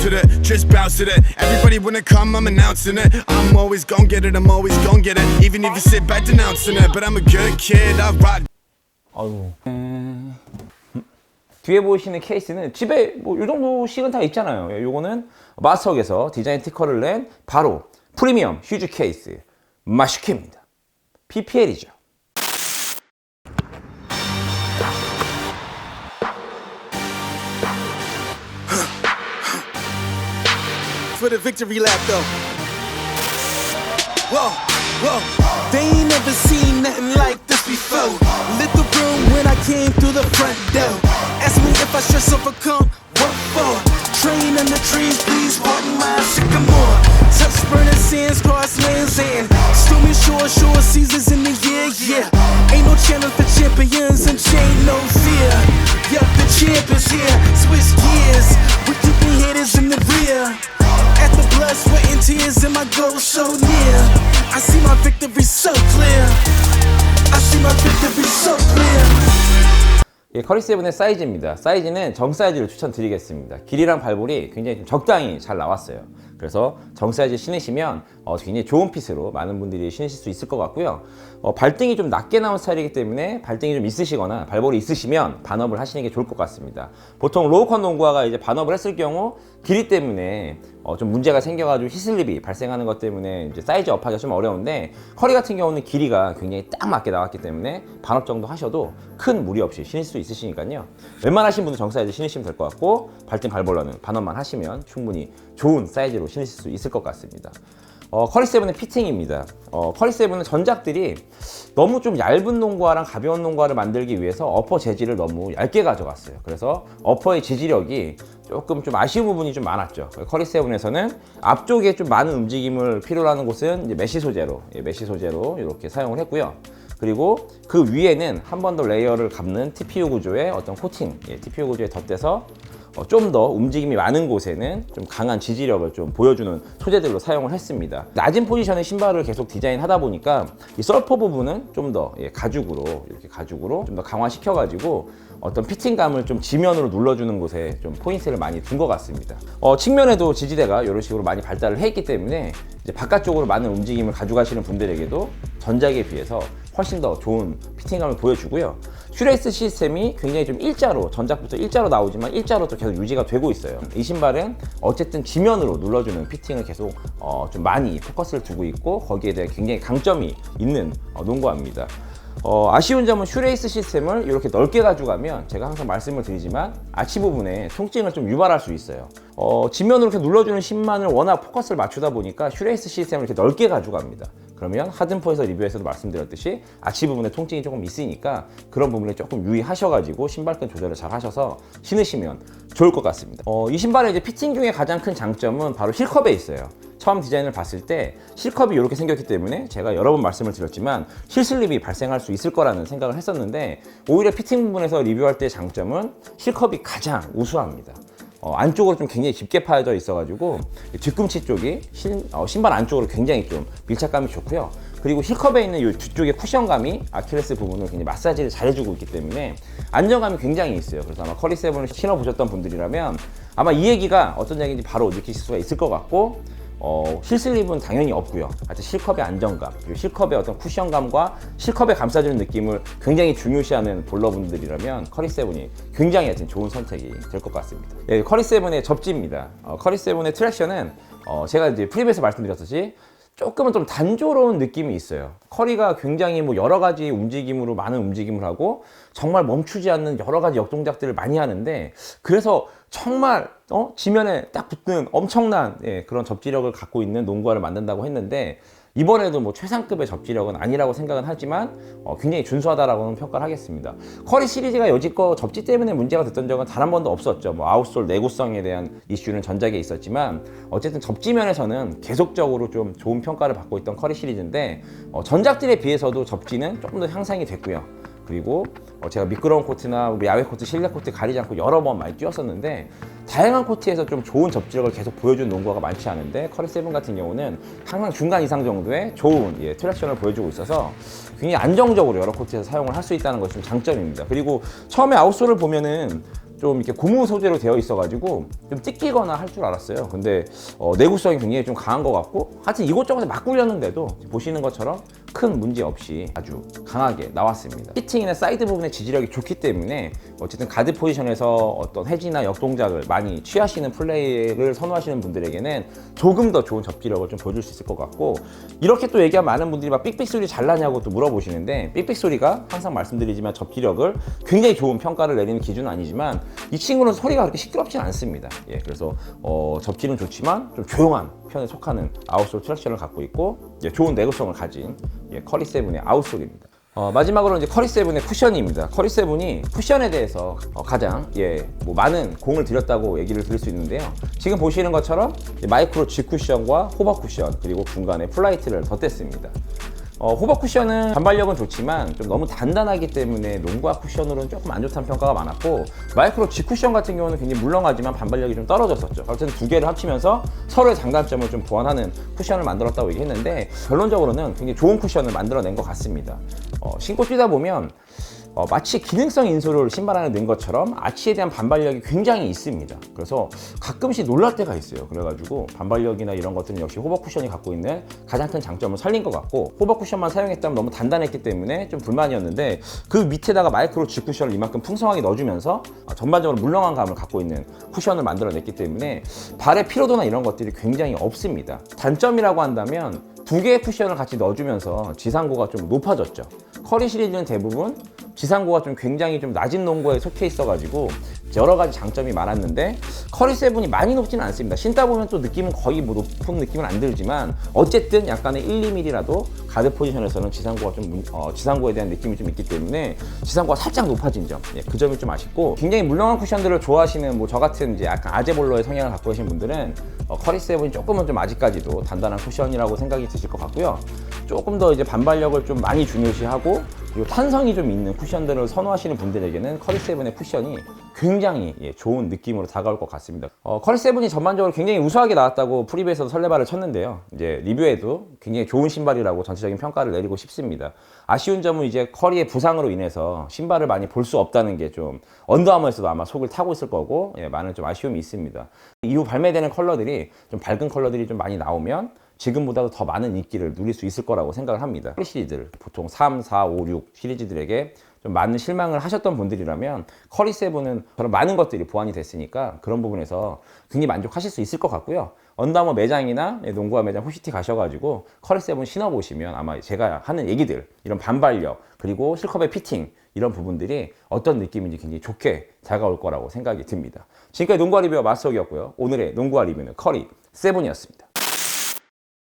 bounce with it, just bounce with it. Everybody wanna come, I'm announcing it. I'm always gon' get it, I'm always gon' get it. Even if you sit back denouncing it, but I'm a good kid, I rock. 아유. 뒤에 보이시는 케이스는 집에 뭐 이 정도씩은 다 있잖아요. 요거는 마스터에서 디자인 특허를 낸 바로 프리미엄 휴즈 케이스 마슈케입니다. PPL이죠. For the victory lap though. Whoa, whoa. They ain't never seen nothing like this before. Lit the room when I came through the front door. Ask me if I stress overcome, what for? Train in the trees, please pardon my sycamore. Touch burning sands, grasslands and stormy shore seasons in the year, yeah. Ain't no channel for champions and chain no fear. Yup, the champ is here, switch gears. We keeping haters in the rear. At the blood, sweat and tears and my goal so near. I see my victory so clear. I see my victory so clear. 예, 커리7의 사이즈입니다. 사이즈는 정 사이즈를 추천드리겠습니다. 길이랑 발볼이 굉장히 좀 적당히 잘 나왔어요. 그래서 정 사이즈 신으시면 굉장히 좋은 핏으로 많은 분들이 신으실 수 있을 것 같고요. 발등이 좀 낮게 나온 스타일이기 때문에 발등이 좀 있으시거나 발볼이 있으시면 반업을 하시는 게 좋을 것 같습니다. 보통 로우컨 농구화가 이제 반업을 했을 경우 길이 때문에 좀 문제가 생겨가지고 히슬립이 발생하는 것 때문에 이제 사이즈 업하기가 좀 어려운데 커리 같은 경우는 길이가 굉장히 딱 맞게 나왔기 때문에 반업 정도 하셔도 큰 무리 없이 신을 수 있으시니까요. 웬만하신 분들 정 사이즈 신으시면 될 것 같고 발등 발볼러는 반업만 하시면 충분히 좋은 사이즈로 신으실 수 있을 것 같습니다. 커리7의 피팅입니다. 커리7은 전작들이 너무 좀 얇은 농구화랑 가벼운 농구화를 만들기 위해서 어퍼 재질을 너무 얇게 가져갔어요. 그래서 어퍼의 지지력이 조금 좀 아쉬운 부분이 좀 많았죠. 커리7에서는 앞쪽에 좀 많은 움직임을 필요로 하는 곳은 이제 메쉬 소재로 이렇게 사용을 했고요. 그리고 그 위에는 한 번 더 레이어를 감는 TPU 구조의 어떤 코팅, TPU 구조에 덧대서 좀 더 움직임이 많은 곳에는 좀 강한 지지력을 좀 보여주는 소재들로 사용을 했습니다. 낮은 포지션의 신발을 계속 디자인하다 보니까 이 서퍼 부분은 좀 더 가죽으로 좀 더 강화시켜가지고 어떤 피팅감을 좀 지면으로 눌러주는 곳에 좀 포인트를 많이 둔 것 같습니다. 측면에도 지지대가 이런 식으로 많이 발달을 했기 때문에 이제 바깥쪽으로 많은 움직임을 가져가시는 분들에게도 전작에 비해서 훨씬 더 좋은 피팅감을 보여주고요. 슈레이스 시스템이 굉장히 좀 일자로, 전작부터 일자로 나오지만 일자로 또 계속 유지가 되고 있어요. 이 신발은 어쨌든 지면으로 눌러주는 피팅을 계속 좀 많이 포커스를 두고 있고 거기에 대해 굉장히 강점이 있는 농구화입니다. 아쉬운 점은 슈레이스 시스템을 이렇게 넓게 가져가면 제가 항상 말씀을 드리지만 아치 부분에 통증을 좀 유발할 수 있어요. 지면으로 이렇게 눌러주는 신만을 워낙 포커스를 맞추다 보니까 슈레이스 시스템을 이렇게 넓게 가져갑니다. 그러면 하든포에서 리뷰에서도 말씀드렸듯이 아치 부분에 통증이 조금 있으니까 그런 부분에 조금 유의하셔가지고 신발끈 조절을 잘 하셔서 신으시면 좋을 것 같습니다. 이 신발의 이제 피팅 중에 가장 큰 장점은 바로 힐컵에 있어요. 처음 디자인을 봤을 때 힐컵이 이렇게 생겼기 때문에 제가 여러 번 말씀을 드렸지만 힐슬립이 발생할 수 있을 거라는 생각을 했었는데 오히려 피팅 부분에서 리뷰할 때 장점은 힐컵이 가장 우수합니다. 안쪽으로 좀 굉장히 깊게 파여져 있어가지고 뒤꿈치 쪽이 신발 안쪽으로 굉장히 좀 밀착감이 좋고요. 그리고 힐컵에 있는 이 뒤쪽의 쿠션감이 아킬레스 부분을 굉장히 마사지를 잘해주고 있기 때문에 안정감이 굉장히 있어요. 그래서 아마 커리7을 신어보셨던 분들이라면 아마 이 얘기가 어떤 얘기인지 바로 느끼실 수가 있을 것 같고 힐슬립은 당연히 없고요. 하여튼 실컵의 안정감, 그리고 실컵의 어떤 쿠션감과 실컵에 감싸주는 느낌을 굉장히 중요시하는 볼러분들이라면 커리7이 굉장히 하여튼 좋은 선택이 될 것 같습니다. 네, 커리7의 접지입니다. 커리7의 트랙션은 제가 이제 프리뷰에서 말씀드렸듯이 조금은 좀 단조로운 느낌이 있어요. 커리가 굉장히 뭐 여러 가지 움직임으로 많은 움직임을 하고 정말 멈추지 않는 여러 가지 역동작들을 많이 하는데 그래서 정말 지면에 딱 붙는 엄청난 그런 접지력을 갖고 있는 농구화를 만든다고 했는데 이번에도 뭐 최상급의 접지력은 아니라고 생각은 하지만 굉장히 준수하다라고는 평가를 하겠습니다. 커리 시리즈가 여지껏 접지 때문에 문제가 됐던 적은 단 한 번도 없었죠. 뭐 아웃솔 내구성에 대한 이슈는 전작에 있었지만 어쨌든 접지면에서는 계속적으로 좀 좋은 평가를 받고 있던 커리 시리즈인데 전작들에 비해서도 접지는 조금 더 향상이 됐고요. 그리고 제가 미끄러운 코트나 야외 코트, 실내 코트 가리지 않고 여러 번 많이 뛰었었는데 다양한 코트에서 좀 좋은 접지력을 계속 보여준 농구화가 많지 않은데 커리7 같은 경우는 항상 중간 이상 정도의 좋은 트랙션을 보여주고 있어서 굉장히 안정적으로 여러 코트에서 사용을 할 수 있다는 것이 좀 장점입니다. 그리고 처음에 아웃솔을 보면은 좀 이렇게 고무 소재로 되어 있어가지고 좀 찢기거나 할 줄 알았어요. 근데 내구성이 굉장히 좀 강한 것 같고, 하여튼 이곳저곳에 막 굴렸는데도 보시는 것처럼 큰 문제 없이 아주 강하게 나왔습니다. 피팅이나 사이드 부분의 지지력이 좋기 때문에 어쨌든 가드 포지션에서 어떤 해지나 역동작을 많이 취하시는 플레이를 선호하시는 분들에게는 조금 더 좋은 접지력을 좀 보여줄 수 있을 것 같고, 이렇게 또 얘기하면 많은 분들이 막 삑삑 소리 잘 나냐고 또 물어보시는데, 삑삑 소리가 항상 말씀드리지만 접지력을 굉장히 좋은 평가를 내리는 기준은 아니지만 이 친구는 소리가 그렇게 시끄럽진 않습니다. 예, 그래서 접지는 좋지만 좀 조용한 편에 속하는 아웃솔 트랙션을 갖고 있고, 예, 좋은 내구성을 가진 커리 세븐의 아웃솔입니다. 마지막으로 이제 커리 세븐의 쿠션입니다. 커리 세븐이 쿠션에 대해서 가장 뭐 많은 공을 들였다고 얘기를 드릴 수 있는데요. 지금 보시는 것처럼 마이크로 G 쿠션과 호박 쿠션, 그리고 중간에 플라이트를 덧댔습니다. 호박 쿠션은 반발력은 좋지만 좀 너무 단단하기 때문에 농구화 쿠션으로는 조금 안 좋다는 평가가 많았고, 마이크로 G 쿠션 같은 경우는 굉장히 물렁하지만 반발력이 좀 떨어졌었죠. 어쨌든 두 개를 합치면서 서로의 장단점을 좀 보완하는 쿠션을 만들었다고 얘기했는데, 결론적으로는 굉장히 좋은 쿠션을 만들어낸 것 같습니다. 신고 뛰다 보면 마치 기능성 인솔을 신발 안에 넣은 것처럼 아치에 대한 반발력이 굉장히 있습니다. 그래서 가끔씩 놀랄 때가 있어요. 그래가지고 반발력이나 이런 것들은 역시 호박 쿠션이 갖고 있는 가장 큰 장점을 살린 것 같고, 호박 쿠션만 사용했다면 너무 단단했기 때문에 좀 불만이었는데, 그 밑에다가 마이크로 G 쿠션을 이만큼 풍성하게 넣어주면서 전반적으로 물렁한 감을 갖고 있는 쿠션을 만들어냈기 때문에 발의 피로도나 이런 것들이 굉장히 없습니다. 단점이라고 한다면 두 개의 쿠션을 같이 넣어주면서 지상고가 좀 높아졌죠. 커리 시리즈는 대부분 지상고가 좀 굉장히 좀 낮은 농구에 속해 있어가지고 여러 가지 장점이 많았는데, 커리 세븐이 많이 높지는 않습니다. 신다 보면 또 느낌은 거의 뭐 높은 느낌은 안 들지만 어쨌든 약간의 1~2mm라도 가드 포지션에서는 지상고가 좀 지상고에 대한 느낌이 좀 있기 때문에 지상고가 살짝 높아진 점, 그 점이 좀 아쉽고, 굉장히 물렁한 쿠션들을 좋아하시는 뭐 저 같은 이제 약간 아재볼러의 성향을 갖고 계신 분들은 커리 세븐이 조금은 좀 아직까지도 단단한 쿠션이라고 생각이 드실 것 같고요. 조금 더 이제 반발력을 좀 많이 중요시하고 그리고 탄성이 좀 있는 쿠션들을 선호하시는 분들에게는 커리 세븐의 쿠션이 굉장히 좋은 느낌으로 다가올 것 같습니다. 커리 세븐이 전반적으로 굉장히 우수하게 나왔다고 프리뷰에서도 설레발을 쳤는데요. 이제 리뷰에도 굉장히 좋은 신발이라고 전체적인 평가를 내리고 싶습니다. 아쉬운 점은 이제 커리의 부상으로 인해서 신발을 많이 볼 수 없다는 게 좀 언더아머에서도 아마 속을 타고 있을 거고, 많은 좀 아쉬움이 있습니다. 이후 발매되는 컬러들이 좀 밝은 컬러들이 좀 많이 나오면 지금보다도 더 많은 인기를 누릴 수 있을 거라고 생각을 합니다. 시리즈들 보통 3, 4, 5, 6 시리즈들에게 좀 많은 실망을 하셨던 분들이라면 커리 세븐은 그런 많은 것들이 보완이 됐으니까 그런 부분에서 굉장히 만족하실 수 있을 것 같고요. 언더아머 매장이나 농구화 매장 후시티 가셔가지고 커리 세븐 신어보시면 아마 제가 하는 얘기들, 이런 반발력, 그리고 실컵의 피팅, 이런 부분들이 어떤 느낌인지 굉장히 좋게 다가올 거라고 생각이 듭니다. 지금까지 농구화 리뷰어 마스터기였고요. 오늘의 농구화 리뷰는 커리 세븐이었습니다.